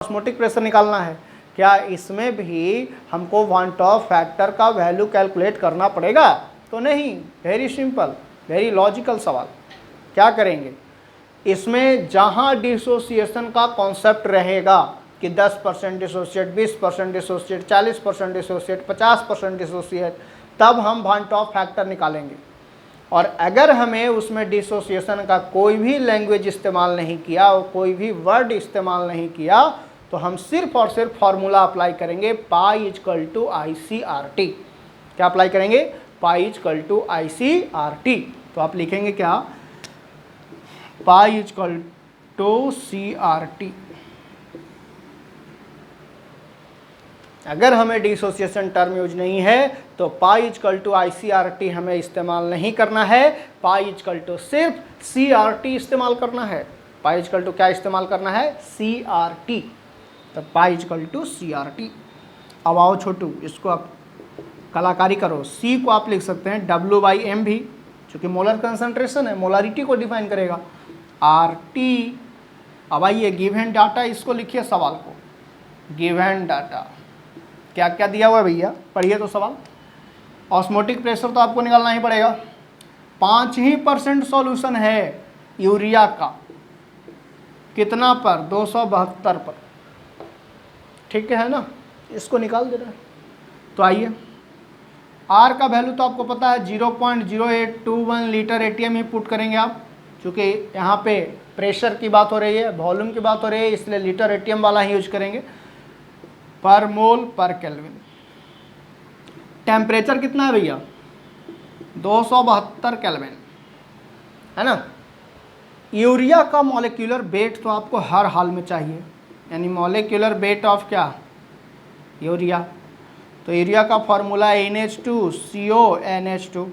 Osmotic pressure निकालना है, क्या इसमें भी हमको वन टॉप फैक्टर का वैल्यू कैलकुलेट करना पड़ेगा? तो नहीं, वेरी सिंपल, वेरी लॉजिकल सवाल। क्या करेंगे, इसमें जहां डिसोसिएशन का कॉन्सेप्ट रहेगा कि 10% डिसोसिएट, 20% डिसोसिएट, 40% डिसोसिएट, 50% डिसोसिएट, तब हम वन टॉप फैक्टर निकालेंगे। और अगर हमें उसमें डिसोसिएशन का कोई भी लैंग्वेज इस्तेमाल नहीं किया और कोई भी वर्ड इस्तेमाल नहीं किया, तो हम सिर्फ और सिर्फ फॉर्मूला अप्लाई करेंगे, पाई इक्वल टू ICRT। क्या अप्लाई करेंगे? Pi equal to ICRT। तो आप लिखेंगे क्या? Pi equal to CRT। अगर हमें डिसोसिएशन टर्म यूज नहीं है तो पाई इक्वल टू ICRT हमें इस्तेमाल नहीं करना है, पाई इक्वल टू सिर्फ CRT इस्तेमाल करना है। पाई इक्वल टू क्या इस्तेमाल करना है? CRT। तो पाई इक्वल टू CRT। अब आओ छोटू, इसको आप कलाकारी करो। C को आप लिख सकते हैं W/m भी, चूँकि मोलर कंसंट्रेशन है, मोलारिटी को डिफाइन करेगा। RT, अब आइए गिवन डाटा, इसको लिखिए सवाल को। गिवन डाटा क्या क्या दिया हुआ है भैया, पढ़िए तो सवाल। ऑस्मोटिक प्रेशर तो आपको निकालना ही पड़ेगा। 5% सॉल्यूशन है यूरिया का, कितना पर? 272 पर। ठीक है ना, इसको निकाल दे रहे हैं। तो आइए, R का वैल्यू तो आपको पता है 0.0821 लीटर ATM ही पुट करेंगे आप, क्योंकि यहाँ पे प्रेशर की बात हो रही है, वॉल्यूम की बात हो रही है, इसलिए लीटर ATM वाला ही यूज करेंगे। पर मोल पर केल्विन। टेम्परेचर कितना है भैया? 272 केल्विन, है ना। यूरिया का मॉलिक्यूलर वेट तो आपको हर हाल में चाहिए, यानी मॉलिक्यूलर वेट ऑफ क्या? यूरिया। तो यूरिया का फॉर्मूला NH2CO NH2।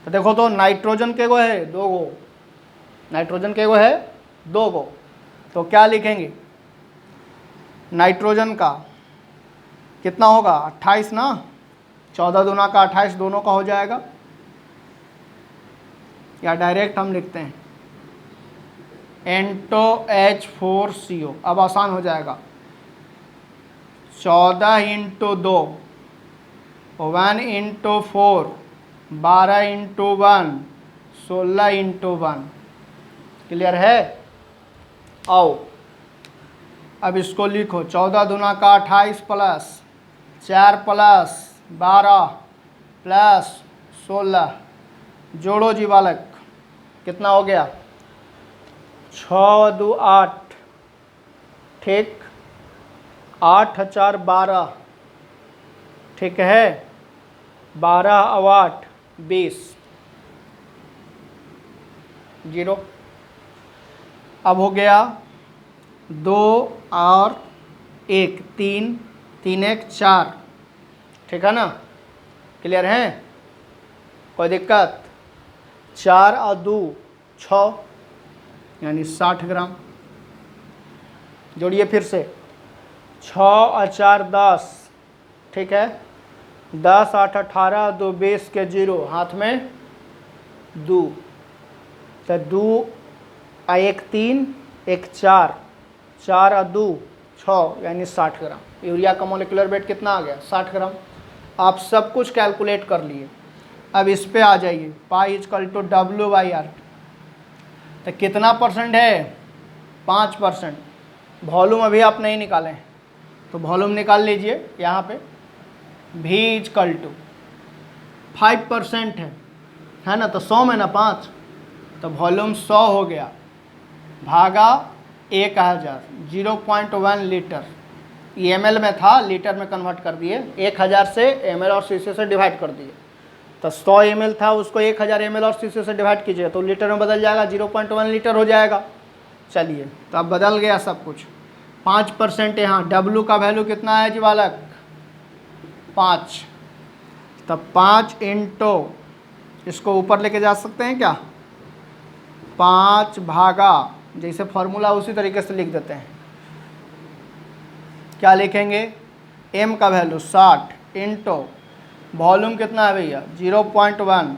तो देखो तो नाइट्रोजन के गो है 2 गो, नाइट्रोजन के गो है 2 गो। तो क्या लिखेंगे? नाइट्रोजन का कितना होगा? 28 ना, 14 दूना का 28, दोनों का हो जाएगा। या डायरेक्ट हम लिखते हैं N2H4CO। अब आसान हो जाएगा, 14 × 2, 1 × 4, 12 × 1, 16 × 1। क्लियर है? आओ अब इसको लिखो, 14 दूना का 28 प्लस 4 प्लस 12 प्लस 16, जोड़ो जी बालक, कितना हो गया? 6 2 8, ठीक, 8 4 12, ठीक है, 12 और 8 20, 0। अब हो गया 2 और 1, 3, 3 1 4, ठीक है ना। क्लियर है? कोई दिक्कत? 4 और 2 6, यानी 60 ग्राम। जोड़िए फिर से, 6 और 4 10, ठीक है, 10 8 18, 2 20 के 0, हाथ में 2, तो 2 और 1 3, 1 4, 4 और 2 6, यानी 60 ग्राम। यूरिया का मॉलिक्यूलर वेट कितना आ गया? 60 ग्राम। आप सब कुछ कैलकुलेट कर लिए। अब इस पे आ जाइए, पाई इक्वल टू W/R। तो कितना परसेंट है? 5%। वॉल्यूम अभी आप नहीं निकालें, तो वॉल्यूम निकाल लीजिए। यहाँ पे V इक्वल टू 5% है ना, तो 100 में ना 5, तो वॉल्यूम 100 हो गया, भागा 1000, 0.1 लीटर। ये ml में था, लीटर में कन्वर्ट कर दिए, 1000 से ml और cc से डिवाइड कर दिए। तो 100 ml था, उसको 1000 ml और cc से डिवाइड कीजिए तो लीटर में बदल जाएगा, 0.1 लीटर हो जाएगा। चलिए, तो अब बदल गया सब कुछ। 5% यहाँ, W का वैल्यू कितना है जी बालक? 5। तब 5 × इसको ऊपर लेके जा सकते हैं क्या? 5 भागा, जैसे फॉर्मूला उसी तरीके से लिख देते हैं। क्या लिखेंगे? M का वैल्यू 60 × वॉल्यूम कितना है भैया? 0.1 ×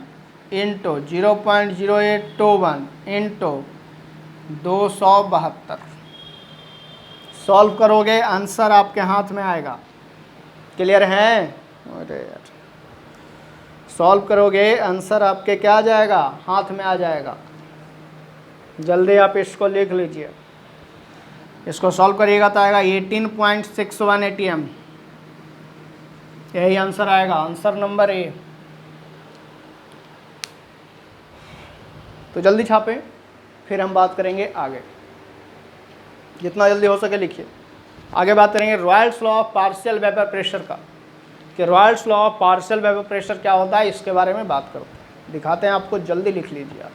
0.0821 × 272, सॉल्व करोगे आंसर आपके हाथ में आएगा। क्लियर है? अरे यार, सॉल्व करोगे आंसर आपके क्या आ जाएगा? हाथ में आ जाएगा। जल्दी आप इसको लिख लीजिए। इसको सॉल्व करिएगा तो आएगा 18.61 ATM। यही आंसर आएगा, आंसर नंबर ए। तो जल्दी छापें, फिर हम बात करेंगे आगे। जितना जल्दी हो सके लिखिए। आगे बात करेंगे Royals law of partial vapour pressure का, कि Royals law of partial vapour pressure क्या होता है, इसके बारे में बात करते हैं। दिखाते हैं आपको, जल्दी लिख लीजिए आप।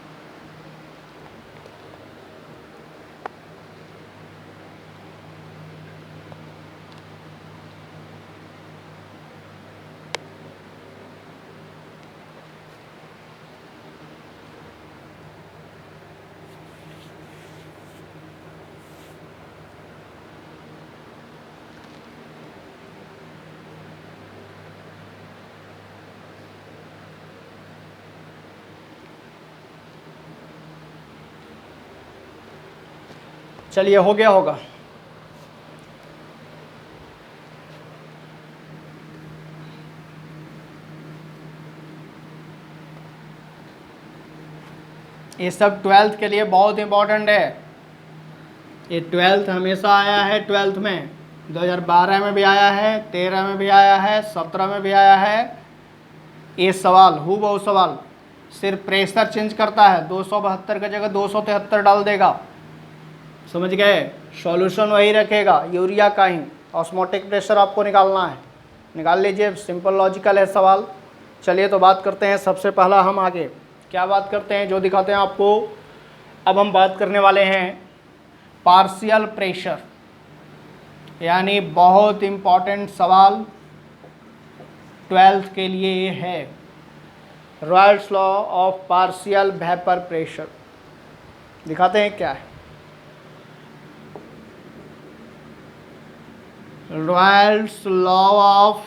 चलिए, हो गया होगा। ये सब 12th के लिए बहुत इंपॉर्टेंट है। ये 12th हमेशा आया है, 12th में 2012 में भी आया है, 13 में भी आया है, 17 में भी आया है। ये सवाल हूबहू सवाल, सिर्फ प्रेशर चेंज करता है, 272 की जगह 273 डाल देगा। समझ गए? सॉल्यूशन वही रखेगा, यूरिया का ही। ऑस्मोटिक प्रेशर आपको निकालना है, निकाल लीजिए। सिंपल लॉजिकल है सवाल। चलिए तो बात करते हैं। सबसे पहला हम आगे क्या बात करते हैं, जो दिखाते हैं आपको। अब हम बात करने वाले हैं पार्शियल प्रेशर, यानी बहुत इम्पॉर्टेंट सवाल 12th के लिए ये है। Royals law of partial vapour pressure दिखाते हैं क्या है। Royals law of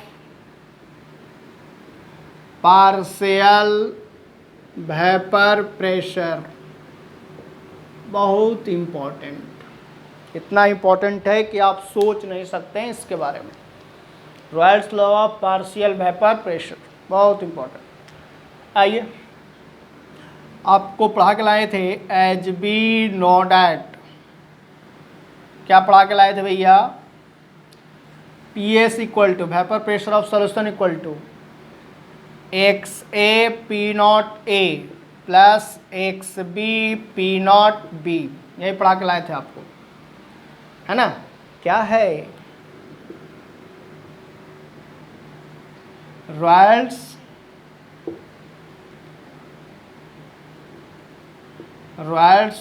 partial vapour pressure बहुत इम्पॉर्टेंट, इतना इम्पॉर्टेंट है कि आप सोच नहीं सकते हैं इसके बारे में। Royals law of partial vapour pressure बहुत इम्पॉर्टेंट। आइए, आपको पढ़ा के लाए थे एच बी नोडैट। क्या पढ़ा के लाए थे भैया? PS equal to vapour pressure of solution equal to XA P0A plus XB P0B। यही पढ़ा के लाए थे आपको, है ना? क्या है? Royals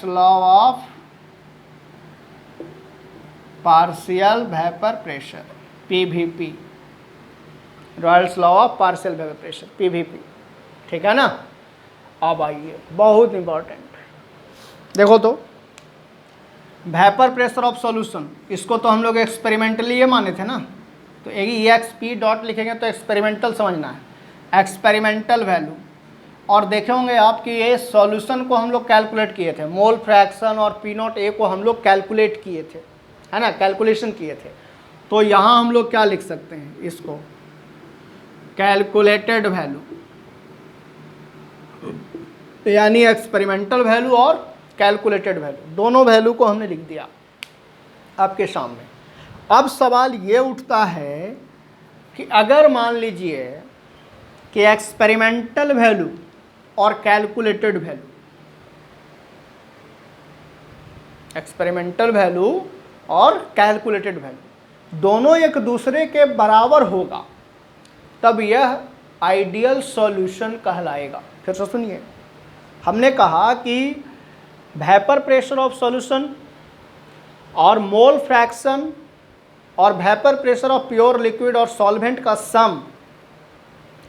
law of partial vapour pressure, PVP। Royals law of partial vapour pressure, PVP। ठीक है ना? अब आइए, बहुत इंपॉर्टेंट। देखो तो, वेपर प्रेशर ऑफ सॉल्यूशन, इसको तो हम लोग एक्सपेरिमेंटली ये माने थे ना। तो EXP डॉट लिखेंगे तो एक्सपेरिमेंटल समझना है, एक्सपेरिमेंटल वैल्यू। और देखे होंगे आप कि ये सॉल्यूशन को हम लोग कैलकुलेट किए थे, मोल फ्रैक्शन और P0A को हम लोग कैलकुलेट किए थे, है ना? कैलकुलेशन किए थे। तो यहाँ हम लोग क्या लिख सकते हैं इसको? कैलकुलेटेड वैल्यू, यानी एक्सपेरिमेंटल वैल्यू और कैलकुलेटेड वैल्यू, दोनों वैल्यू को हमने लिख दिया आपके सामने। अब सवाल ये उठता है कि अगर मान लीजिए कि एक्सपेरिमेंटल वैल्यू और कैलकुलेटेड वैल्यू, एक्सपेरिमेंटल वैल्यू और कैलकुलेटेड वैल्यू दोनों एक दूसरे के बराबर होगा, तब यह आइडियल सॉल्यूशन कहलाएगा। फिर से सुनिए, हमने कहा कि वेपर प्रेशर ऑफ सॉल्यूशन और मोल फ्रैक्शन और vapour pressure of pure liquid और सॉल्वेंट का सम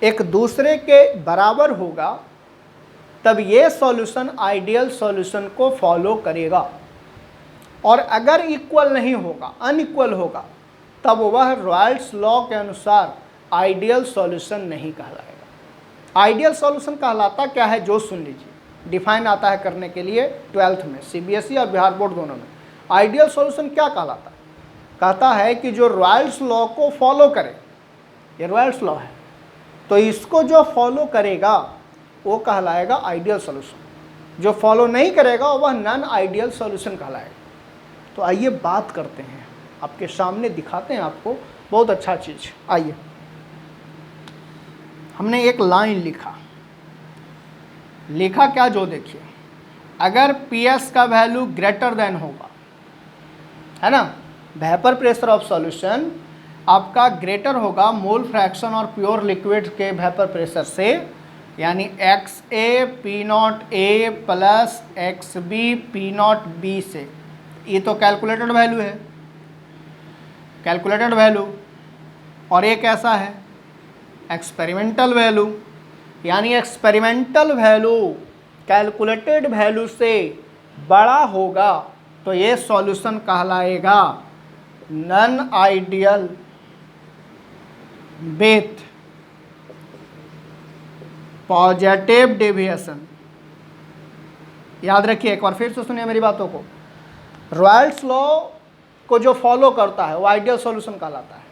एक दूसरे के बराबर होगा, तब ये सॉल्यूशन आइडियल सॉल्यूशन को फॉलो करेगा। और अगर इक्वल नहीं होगा, अनइक्वल होगा, तब वह रॉयल्स लॉ के अनुसार आइडियल सॉल्यूशन नहीं कहलाएगा। आइडियल सॉल्यूशन कहलाता क्या है, जो सुन लीजिए, डिफाइन आता है करने के लिए 12th में, CBSE और बिहार बोर्ड दोनों में। आइडियल सॉल्यूशन क्या कहलाता है? कहता है कि जो रॉयल्स लॉ को फॉलो करे, ये रॉयल्स लॉ है, तो इसको जो फॉलो करेगा वो कहलाएगा आइडियल सॉल्यूशन, जो फॉलो नहीं करेगा वह नॉन आइडियल सॉल्यूशन कहलाएगा। तो आइए बात करते हैं, आपके सामने दिखाते हैं आपको बहुत अच्छा चीज़। आइए, हमने एक लाइन लिखा क्या, जो देखिए, अगर PS का वैल्यू ग्रेटर देन होगा, है ना, वेपर प्रेशर ऑफ सॉल्यूशन आपका ग्रेटर होगा मोल फ्रैक्शन और प्योर लिक्विड के वेपर प्रेशर से, यानी XA P0A plus XB P0B से। ये तो कैलकुलेटेड वैल्यू है, कैलकुलेटेड वैल्यू, और ये कैसा है, एक्सपेरिमेंटल वैल्यू। यानी एक्सपेरिमेंटल वैल्यू कैलकुलेटेड वैल्यू से बड़ा होगा तो ये सॉल्यूशन कहलाएगा non ideal with positive deviation. याद रखिए, एक बार फिर से सुनिए मेरी बातों को, रॉयल्स लॉ को जो फॉलो करता है वो आइडियल सॉल्यूशन कहलाता है,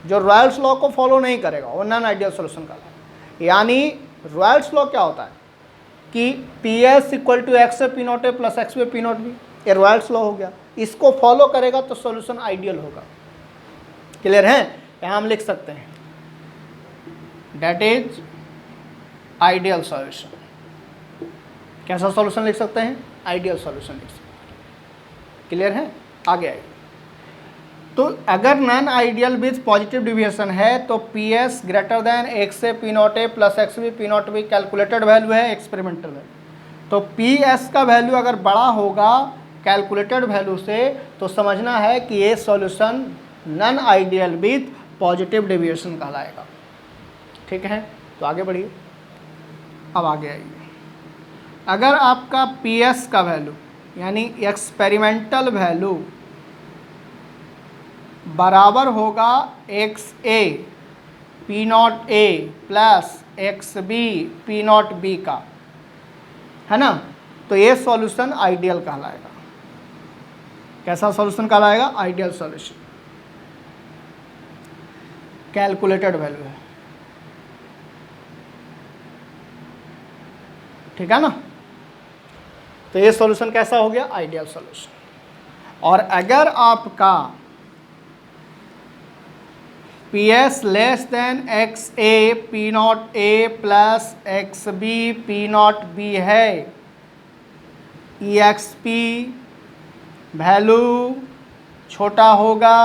जो रॉयल्स लॉ को फॉलो नहीं करेगा वो नॉन आइडियल सॉल्यूशन कहलाता है। यानी रॉयल्स लॉ क्या होता है कि PS equal to X A P0A plus X B P0B, ये रॉयल्स लॉ हो गया, इसको फॉलो करेगा तो सॉल्यूशन आइडियल होगा। क्लियर है? यहाँ हम लिख सकते हैं डेट इज आइडियल सॉल्यूशन। कैसा सॉल्यूशन लिख सकते हैं? आइडियल सॉल्यूशन लिख सकते हैं। क्लियर है? आगे आइए। तो अगर non ideal with positive deviation है तो PS greater than X A P0A plus X B P0B calculated value है, एक्सपेरिमेंटल वैल्यू। तो PS का वैल्यू अगर बड़ा होगा कैलकुलेटेड वैल्यू से तो समझना है कि ये solution non ideal with positive deviation कहलाएगा। ठीक है, तो आगे बढ़िए। अब आगे आइए, अगर आपका PS का वैल्यू यानी एक्सपेरिमेंटल वैल्यू बराबर होगा XA P0A plus XB P0B का, है ना, तो ये सॉल्यूशन आइडियल कहलाएगा। कैसा सॉल्यूशन कहलाएगा? Ideal solution. कैलकुलेटेड वैल्यू है, ठीक है ना, तो ये सॉल्यूशन कैसा हो गया? Ideal solution. और अगर आपका PS less than XA P0A plus XB P0B है, EXP वैल्यू छोटा होगा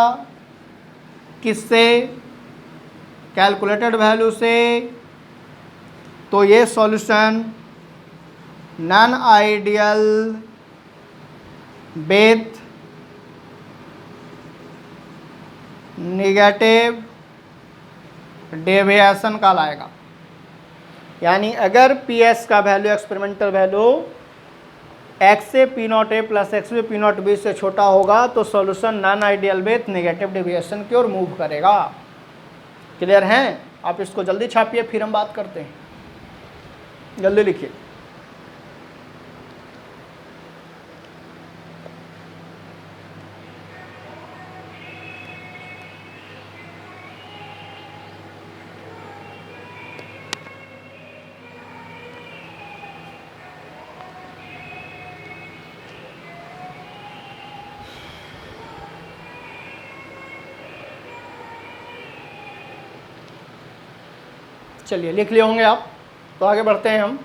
किससे? कैलकुलेटेड वैल्यू से, तो ये solution non ideal with negative deviation कहलाएगा। यानी अगर PS का value experimental value XA P0A plus XB P0B से छोटा होगा तो solution non ideal with negative deviation की ओर मूव करेगा। क्लियर है? आप इसको जल्दी छापिए, फिर हम बात करते हैं। जल्दी लिखिए। चलिए, लिख लिए होंगे आप, तो आगे बढ़ते हैं हम।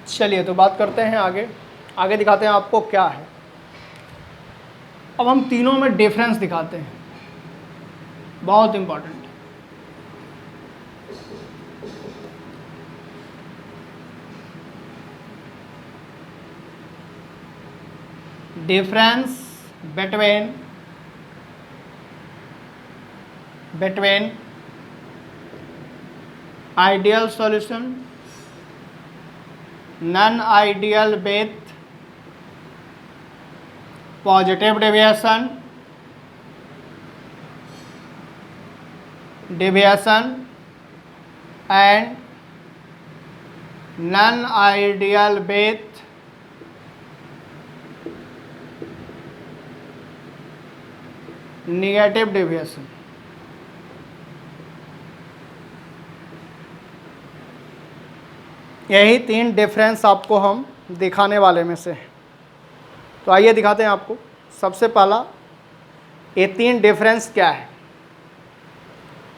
चलिए, तो बात करते हैं आगे दिखाते हैं आपको क्या है। अब हम तीनों में डिफरेंस दिखाते हैं, बहुत important. Difference between between ideal solution, non-ideal with positive deviation and non-ideal with negative deviation। यही 3 डिफरेंस आपको हम दिखाने वाले में से हैं। तो आइए दिखाते हैं आपको। सबसे पहला, ये 3 डिफरेंस क्या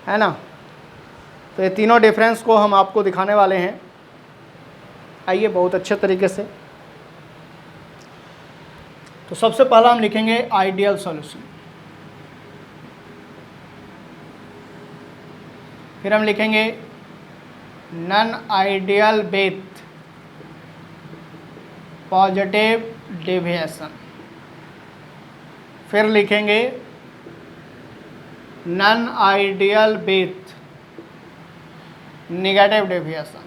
है ना। तो ये तीनों डिफरेंस को हम आपको दिखाने वाले हैं। आइए बहुत अच्छे तरीके से। तो सबसे पहला हम लिखेंगे आइडियल सॉल्यूशन, फिर हम लिखेंगे non ideal with positive deviation, फिर लिखेंगे non ideal with negative deviation.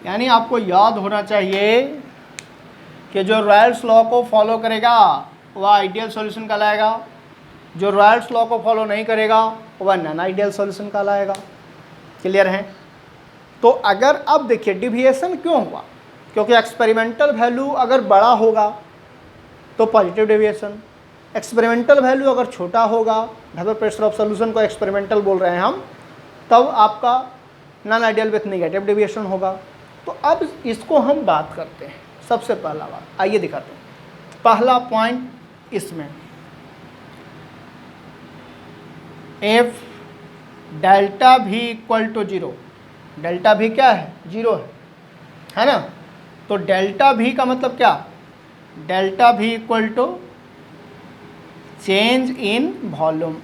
यानी आपको याद होना चाहिए कि जो रॉयल्स लॉ को फॉलो करेगा वह आइडियल सॉल्यूशन कहलाएगा, जो रॉयल्स लॉ को फॉलो नहीं करेगा वह नॉन आइडियल सॉल्यूशन कहलाएगा। क्लियर है। तो अगर अब देखिए डिविएशन क्यों हुआ, क्योंकि एक्सपेरिमेंटल वैल्यू अगर बड़ा होगा तो पॉजिटिव डेविएशन, एक्सपेरिमेंटल वैल्यू अगर छोटा होगा, वेपर प्रेशर ऑफ सॉल्यूशन को एक्सपेरिमेंटल बोल रहे हैं हम, तब आपका non ideal with negative deviation होगा। तो अब इसको हम बात करते हैं। सबसे पहला बात आइए दिखाते हैं। पहला पॉइंट इसमें एफ डेल्टा भी इक्वल टू 0, डेल्टा भी क्या है 0 है ना। तो डेल्टा भी का मतलब क्या, डेल्टा भी equal to change in volume,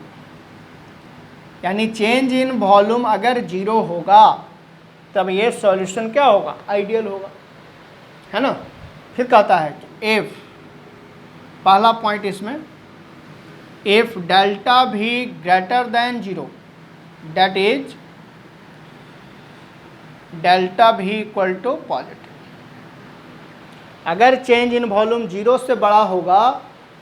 यानी चेंज इन वॉल्यूम अगर 0 होगा तब ये सॉल्यूशन क्या होगा, आइडियल होगा, है ना। फिर कहता है कि एफ, पहला पॉइंट इसमें, इफ डेल्टा भी greater than 0 that is delta भी इक्वल टू पॉजिटिव। अगर चेंज इन वॉल्यूम 0 से बड़ा होगा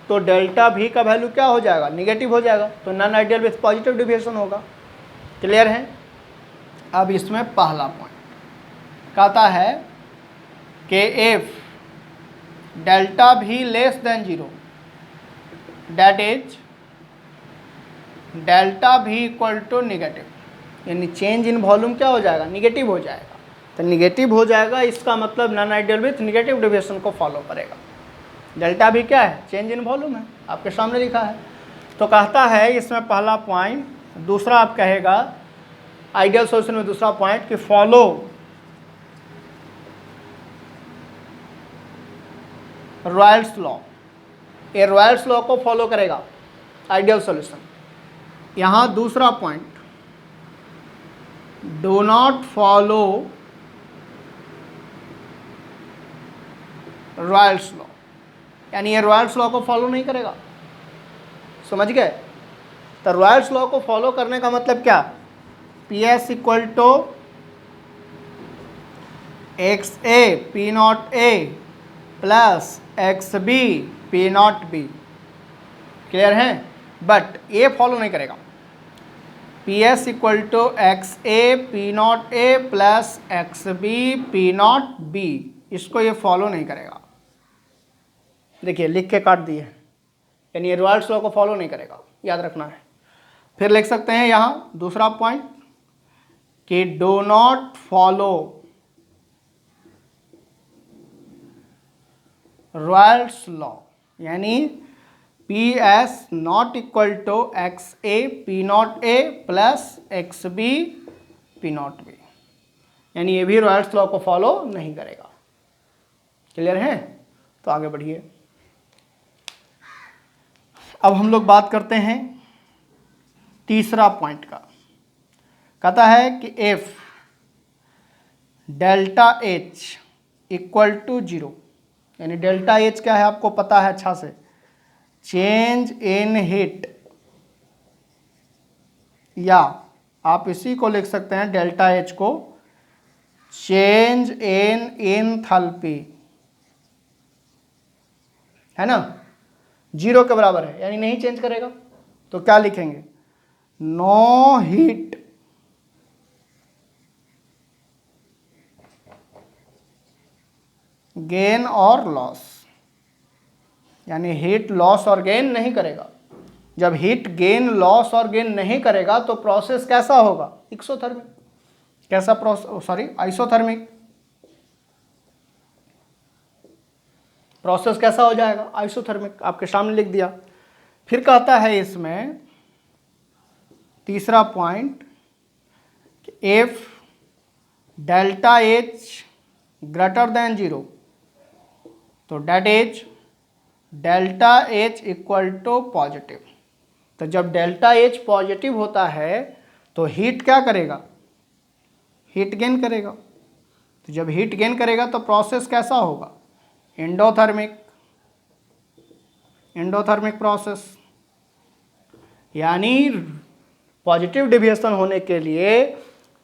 तो डेल्टा भी का वैल्यू क्या हो जाएगा, निगेटिव हो जाएगा, तो non ideal with positive deviation होगा। क्लियर है। अब इसमें पहला पॉइंट कहता है कि इफ डेल्टा भी less than 0 that is delta भी इक्वल टू निगेटिव, यानी चेंज इन वॉल्यूम क्या हो जाएगा, निगेटिव हो जाएगा। तो निगेटिव हो जाएगा इसका मतलब non ideal with negative deviation को फॉलो करेगा। डेल्टा भी क्या है, चेंज इन वॉल्यूम है, आपके सामने लिखा है। तो कहता है इसमें पहला पॉइंट, दूसरा आप कहेगा आइडियल सॉल्यूशन में दूसरा पॉइंट कि फॉलो रॉयल्स लॉ, ये रॉयल्स लॉ को फॉलो करेगा आइडियल सॉल्यूशन। यहाँ दूसरा point, do not follow Raoult's law, यानी ये रॉयल्स लॉ को फॉलो नहीं करेगा। समझ गए। तो रॉयल्स लॉ को फॉलो करने का मतलब क्या, P S equal to X A P not A plus X B P not B. Clear है। बट ये फॉलो नहीं करेगा। P S equal to X A P not A plus X B P not B, इसको ये follow नहीं करेगा। देखिए लिख के काट दिए, यानी ये रॉयल्स लॉ को फॉलो नहीं करेगा, याद रखना है। फिर लिख सकते हैं यहाँ दूसरा पॉइंट कि do not follow Raoult's law, यानी P S not equal to X A P not A plus X B P not B, यानी ये भी रॉयल्स लॉ को फॉलो नहीं करेगा। क्लियर है। तो आगे बढ़िए। अब हम लोग बात करते हैं तीसरा पॉइंट का। कहता है कि if delta H equal to 0, यानी डेल्टा एच क्या है आपको पता है अच्छा से, चेंज इन हीट या आप इसी को लिख सकते हैं डेल्टा एच को चेंज इन एंथैल्पी, है ना, 0 के बराबर है यानी नहीं चेंज करेगा। तो क्या लिखेंगे, नो हीट गेन और लॉस, यानी हीट लॉस और गेन नहीं करेगा। जब हीट गेन लॉस और गेन नहीं करेगा तो प्रोसेस कैसा होगा, एक्सोथर्मिक। कैसा प्रोसेस, सॉरी आइसोथर्मिक। प्रोसेस कैसा हो जाएगा, आइसोथर्मिक, आपके सामने लिख दिया। फिर कहता है इसमें तीसरा point, if delta H greater than 0 तो that is delta H equal to positive. तो जब डेल्टा एच पॉजिटिव होता है तो हीट क्या करेगा, हीट गेन करेगा। तो जब हीट गेन करेगा तो प्रोसेस कैसा होगा, एंडोथर्मिक, एंडोथर्मिक प्रोसेस। यानी पॉजिटिव डिविएशन होने के लिए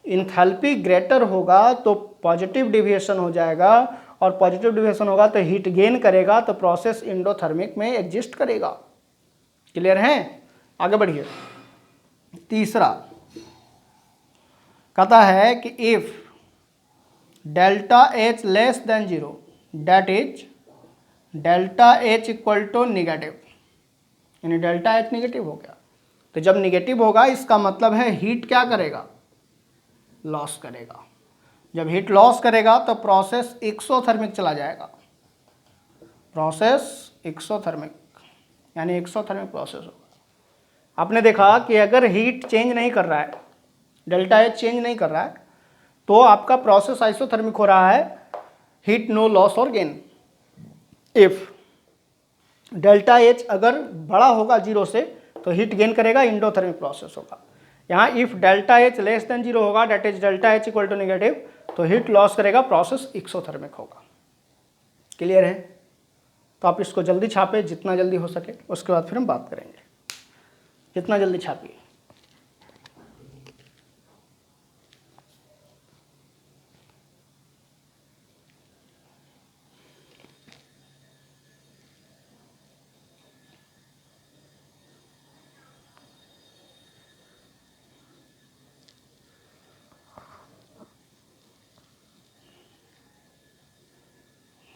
इंथैल्पी ग्रेटर होगा तो पॉजिटिव डिविएशन हो जाएगा, और पॉजिटिव डिविएशन होगा तो हीट गेन करेगा, तो प्रोसेस एंडोथर्मिक में एग्जिस्ट करेगा। क्लियर है, आगे बढ़िए। तीसरा कहता है कि if delta H less than 0 that is delta H equal to negative, यानी डेल्टा एच निगेटिव हो गया। तो जब निगेटिव होगा इसका मतलब है हीट क्या करेगा, लॉस करेगा। जब हीट लॉस करेगा तो प्रोसेस एक्सोथर्मिक चला जाएगा, प्रोसेस एक्सोथर्मिक, यानी एक्सोथर्मिक प्रोसेस होगा। आपने देखा कि अगर हीट चेंज नहीं कर रहा है, डेल्टा एच चेंज नहीं कर रहा है, तो आपका प्रोसेस आइसोथर्मिक हो रहा है, हीट नो लॉस और गेन। इफ डेल्टा एच अगर बड़ा होगा 0 से तो हीट गेन करेगा, एंडोथर्मिक प्रोसेस होगा। यहाँ if delta H less than 0 होगा that is delta H equal to negative, तो हीट लॉस करेगा, प्रोसेस एक्सोथर्मिक होगा। क्लियर है, तो आप इसको जल्दी छापे जितना जल्दी हो सके, उसके बाद फिर हम बात करेंगे। जितना जल्दी छापिए।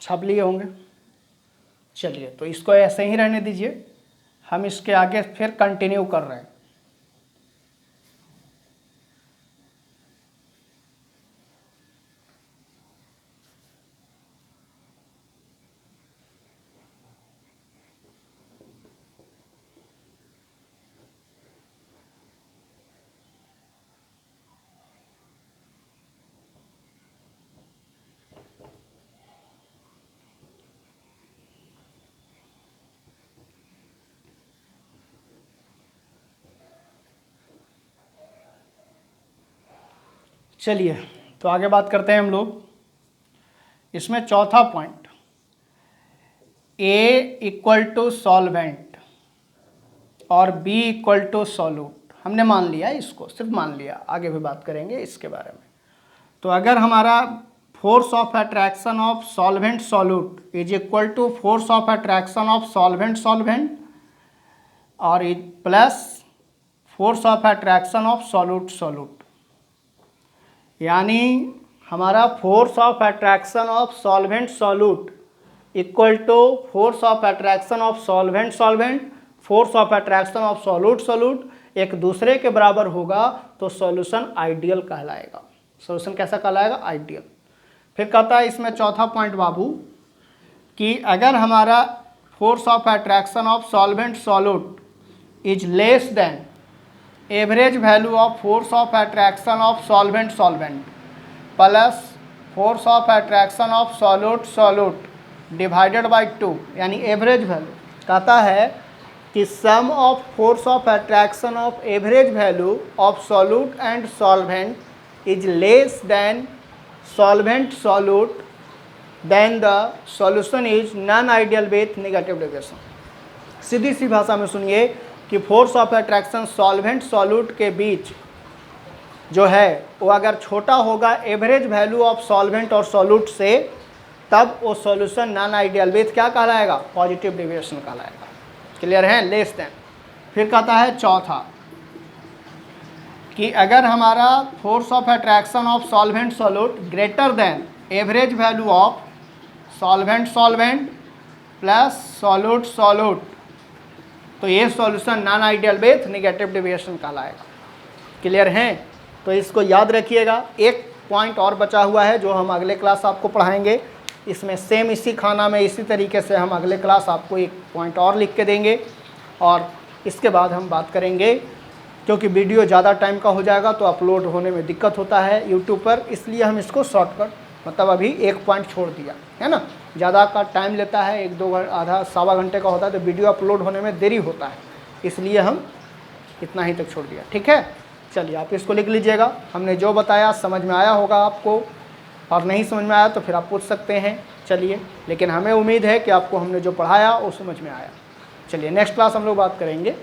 छाप लिए होंगे। चलिए, तो इसको ऐसे ही रहने दीजिए, हम इसके आगे फिर कंटिन्यू कर रहे हैं। चलिए, तो आगे बात करते हैं हम लोग। इसमें चौथा point, A equal to solvent और बी इक्वल टू सॉल्यूट। हमने मान लिया इसको, सिर्फ मान लिया, आगे भी बात करेंगे इसके बारे में। तो अगर हमारा force of attraction of solvent solute is equal to force of attraction of solvent solvent और is plus force of attraction of solute solute, यानी हमारा force of attraction of solvent solute equal to force of attraction of solvent solvent, force of attraction of solute solute एक दूसरे के बराबर होगा, तो solution ideal कहलाएगा। सॉल्यूशन कैसा कहलाएगा, आइडियल। फिर कहता है इसमें चौथा पॉइंट बाबू कि अगर हमारा force of attraction of solvent solute is less than average value of force of attraction of solvent solvent plus force of attraction of solute solute divided by 2, यानी एवरेज वैल्यू। कहता है कि sum of force of attraction of average value of solute and solvent is less than solvent solute, then the solution is non ideal with negative deviation. सीधी सी भाषा में सुनिए, कि force of attraction solvent solute के बीच जो है वो अगर छोटा होगा एवरेज वैल्यू ऑफ सॉल्वेंट और सॉल्यूट से, तब वो सॉल्यूशन नॉन आइडियल विथ क्या कहलाएगा, पॉजिटिव डेविएशन कहलाएगा। क्लियर है, लेस देन। फिर कहता है चौथा कि अगर हमारा force of attraction of solvent solute greater than average value of solvent solvent plus solute solute, तो ये solution non ideal with negative deviation कहलाएगा। क्लियर है, तो इसको याद रखिएगा। एक पॉइंट और बचा हुआ है जो हम अगले क्लास आपको पढ़ाएंगे। इसमें सेम इसी खाना में इसी तरीके से हम अगले क्लास आपको एक पॉइंट और लिख के देंगे, और इसके बाद हम बात करेंगे, क्योंकि वीडियो ज़्यादा टाइम का हो जाएगा तो अपलोड होने में दिक्कत होता है यूट्यूब पर, इसलिए हम इसको शॉर्टकट मतलब अभी एक पॉइंट छोड़ दिया है ना। ज़्यादा का टाइम लेता है, एक दो आधा सवा घंटे का होता है, तो वीडियो अपलोड होने में देरी होता है, इसलिए हम इतना ही तक छोड़ दिया। ठीक है, चलिए आप इसको लिख लीजिएगा। हमने जो बताया समझ में आया होगा आपको, और नहीं समझ में आया तो फिर आप पूछ सकते हैं। चलिए, लेकिन हमें उम्मीद है कि आपको हमने जो पढ़ाया वो समझ में आया। चलिए नेक्स्ट क्लास हम लोग बात करेंगे